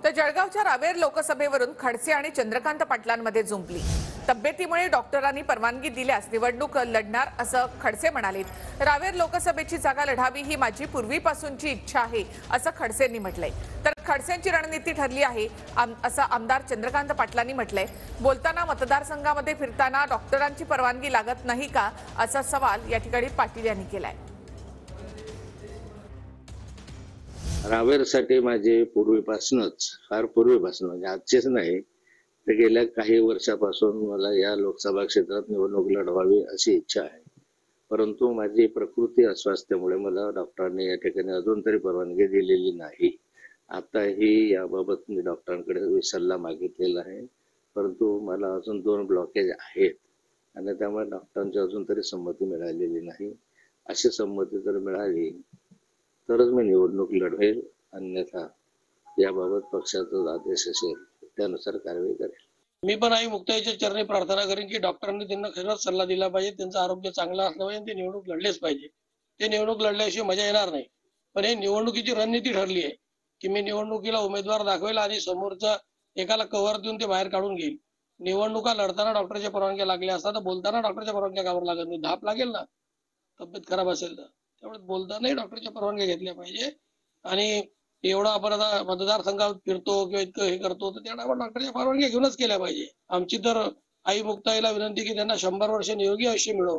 तर जळगावच्या रावेर लोकसभेवरून खडसे आणि चंद्रकांत पाटलांमध्ये जुंपली। तब्येतीमुळे डॉक्टरांनी परवानगी दिल्यास निवडणूक लढणार असं खडसे म्हणाले। रावेर लोकसभेची जागा लढावी ही माझी पूर्वीपासूनची इच्छा आहे असं खडसेंनी म्हटलंय। तर खडसेंची रणनीती ठरली आहे असं आमदार चंद्रकांत पाटलांनी म्हटलंय। बोलताना मतदारसंघामध्ये फिरताना डॉक्टरांची परवानगी लागत नाही का असा सवाल या ठिकाणी पाटील यांनी केलाय। रावेरसाठी माझे फार पूर्वीपासून म्हणजे आजचेच नाही तर गेल्या काही वर्षापासून मला या लोकसभा क्षेत्रात निवडणूक लढवावी अशी इच्छा आहे। परंतु माझी प्रकृती अस्वास्थ्यामुळे मला डॉक्टरांनी या ठिकाणी अजून तरी परवानगी दिलेली नाही। आताही याबाबत मी डॉक्टरांकडे सल्ला मागितलेला आहे, परंतु मला अजून 2 ब्लॉकेज आहेत आणि त्यामुळे डॉक्टरांची अजून तरी संमती मिळालेली नाही। अशी संमती जर मिळाली तरच मी निवडणूक लढवेल, अन्यथा याबाबत पक्षाचा आदेश असेल त्यानुसार कारवाई करेल। मी पण आई मुक्ताईच्या चरणी प्रार्थना करेन की डॉक्टरांनी त्यांना खरंच सल्ला दिला पाहिजे, त्यांचं आरोग्य चांगलं असलं पाहिजे, ते निवडणूक लढलेच पाहिजे। ते निवडणूक लढल्याशिवाय मजा येणार नाही। पण हे निवडणुकीची रणनीती ठरली आहे की मी निवडणुकीला उमेदवार दाखवेल आणि समोरचा एकाला कव्हर देऊन ते बाहेर काढून घेईल। निवडणुका लढताना डॉक्टरच्या परवानग्या लागल्या असतात तर बोलताना डॉक्टरच्या परवानग्या कावर लागत नाही? धाप लागेल ना तब्येत खराब असेल तर। त्यामुळे बोलतानाही डॉक्टरच्या परवानग्या घेतल्या पाहिजे। आणि एवढा आपण आता मतदारसंघात फिरतो किंवा इतकं हे करतो तर त्याला आपण डॉक्टरच्या परवानग्या घेऊनच केल्या पाहिजे। आमची तर आई मुक्ताईला विनंती की त्यांना 100 वर्ष निरोगी आयुष्य मिळो।